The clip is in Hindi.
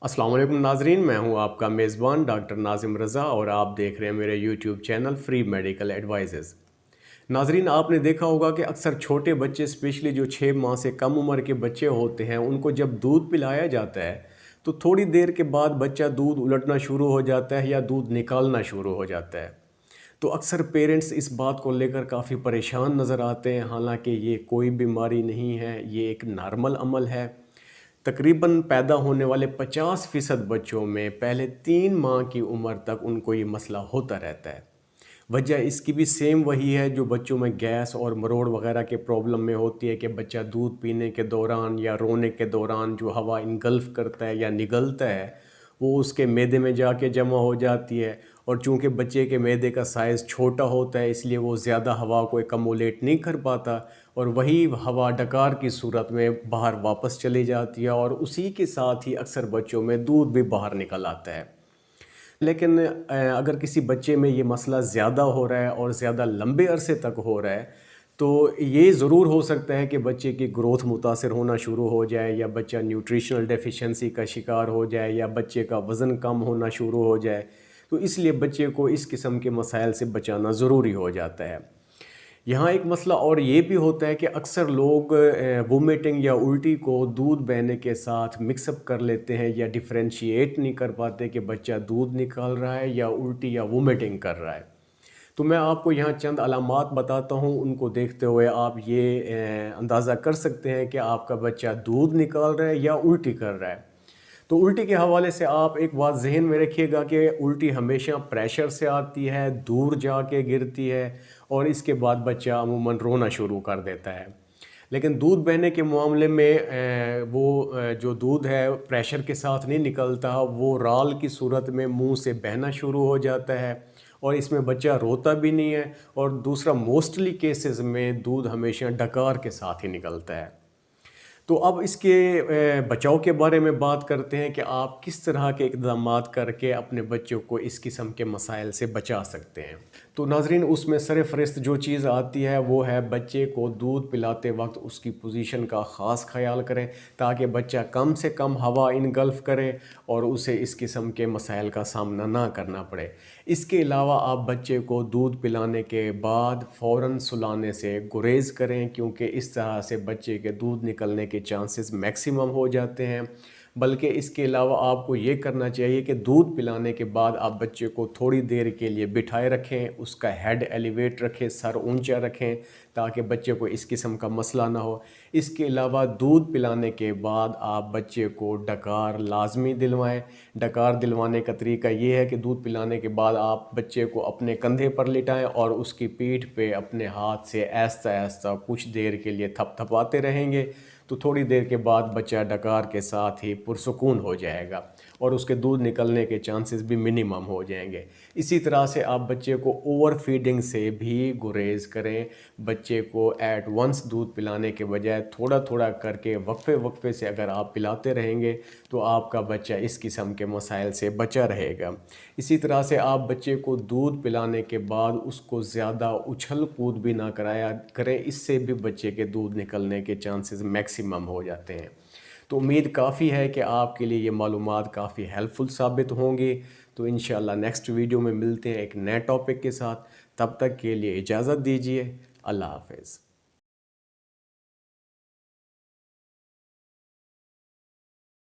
अस्सलाम वालेकुम नाजरीन, मैं हूं आपका मेज़बान डॉक्टर नाजिम रज़ा और आप देख रहे हैं मेरे यूट्यूब चैनल फ्री मेडिकल एडवाइजेज़। नाजरीन, आपने देखा होगा कि अक्सर छोटे बच्चे स्पेशली जो 6 माह से कम उम्र के बच्चे होते हैं उनको जब दूध पिलाया जाता है तो थोड़ी देर के बाद बच्चा दूध उलटना शुरू हो जाता है या दूध निकालना शुरू हो जाता है। तो अक्सर पेरेंट्स इस बात को लेकर काफ़ी परेशान नज़र आते हैं, हालांकि ये कोई बीमारी नहीं है, ये एक नॉर्मल अमल है। तकरीबन पैदा होने वाले 50% बच्चों में पहले 3 माह की उम्र तक उनको ये मसला होता रहता है। वजह इसकी भी सेम वही है जो बच्चों में गैस और मरोड़ वगैरह के प्रॉब्लम में होती है कि बच्चा दूध पीने के दौरान या रोने के दौरान जो हवा इनगल्फ करता है या निगलता है वो उसके मैदे में जाके जमा हो जाती है, और चूंकि बच्चे के मैदे का साइज़ छोटा होता है इसलिए वो ज़्यादा हवा को एकमोलेट नहीं कर पाता और वही हवा डकार की सूरत में बाहर वापस चली जाती है और उसी के साथ ही अक्सर बच्चों में दूध भी बाहर निकल आता है। लेकिन अगर किसी बच्चे में ये मसला ज़्यादा हो रहा है और ज़्यादा लंबे अरसे तक हो रहा है तो ये ज़रूर हो सकता है कि बच्चे की ग्रोथ मुतासर होना शुरू हो जाए या बच्चा न्यूट्रिशनल डेफिशिएंसी का शिकार हो जाए या बच्चे का वज़न कम होना शुरू हो जाए। तो इसलिए बच्चे को इस किस्म के मसाइल से बचाना ज़रूरी हो जाता है। यहाँ एक मसला और ये भी होता है कि अक्सर लोग वोमिटिंग या उल्टी को दूध बहने के साथ मिक्सअप कर लेते हैं या डिफरेंशिएट नहीं कर पाते कि बच्चा दूध निकाल रहा है या उल्टी या वोमिटिंग कर रहा है। तो मैं आपको यहाँ चंद अलामात बताता हूँ, उनको देखते हुए आप ये अंदाज़ा कर सकते हैं कि आपका बच्चा दूध निकाल रहा है या उल्टी कर रहा है। तो उल्टी के हवाले से आप एक बात जहन में रखिएगा कि उल्टी हमेशा प्रेशर से आती है, दूर जाके गिरती है और इसके बाद बच्चा अमूमन रोना शुरू कर देता है। लेकिन दूध बहने के मामले में जो दूध है प्रेशर के साथ नहीं निकलता, वो राल की सूरत में मुंह से बहना शुरू हो जाता है और इसमें बच्चा रोता भी नहीं है। और दूसरा, मोस्टली केसेस में दूध हमेशा डकार के साथ ही निकलता है। तो अब इसके बचाव के बारे में बात करते हैं कि आप किस तरह के इक़दामात करके अपने बच्चों को इस किस्म के मसाइल से बचा सकते हैं। तो नाज़रीन, उसमें सरफ़हरिस्त जो चीज़ आती है वो है बच्चे को दूध पिलाते वक्त उसकी पोजीशन का ख़ास ख्याल करें ताकि बच्चा कम से कम हवा इनगल्फ़ करे और उसे इस किस्म के मसाइल का सामना ना करना पड़े। इसके अलावा आप बच्चे को दूध पिलाने के बाद फ़ौरन सुलाने से गुरेज़ करें, क्योंकि इस तरह से बच्चे के दूध निकलने के चांसेस मैक्सिमम हो जाते हैं। बल्कि इसके अलावा आपको ये करना चाहिए कि दूध पिलाने के बाद आप बच्चे को थोड़ी देर के लिए बिठाए रखें, उसका हेड एलिवेट रखें, सर ऊंचा रखें ताकि बच्चे को इस किस्म का मसला ना हो। इसके अलावा दूध पिलाने के बाद आप बच्चे को डकार लाजमी दिलवाएं। डकार दिलवाने का तरीका ये है कि दूध पिलाने के बाद आप बच्चे को अपने कंधे पर लिटाएं और उसकी पीठ पे अपने हाथ से ऐसा ऐसा कुछ देर के लिए थपथपाते रहेंगे। तो थोड़ी देर के बाद बच्चा डकार के साथ ही पुरसुकून हो जाएगा और उसके दूध निकलने के चांसेस भी मिनिमम हो जाएंगे। इसी तरह से आप बच्चे को ओवर फीडिंग से भी गुरेज करें। बच्चे को एट वंस दूध पिलाने के बजाय थोड़ा थोड़ा करके वक्फे वक्फे से अगर आप पिलाते रहेंगे तो आपका बच्चा इस किस्म के मसाइल से बचा रहेगा। इसी तरह से आप बच्चे को दूध पिलाने के बाद उसको ज़्यादा उछल कूद भी ना कराया करें, इससे भी बच्चे के दूध निकलने के चांसेस मैक्सिमम हो जाते हैं। तो उम्मीद काफ़ी है कि आपके लिए ये मालूमात काफ़ी हेल्पफुल साबित होंगी। तो इंशाल्लाह नेक्स्ट वीडियो में मिलते हैं एक नए टॉपिक के साथ। तब तक के लिए इजाज़त दीजिए। अल्लाह हाफ़िज़।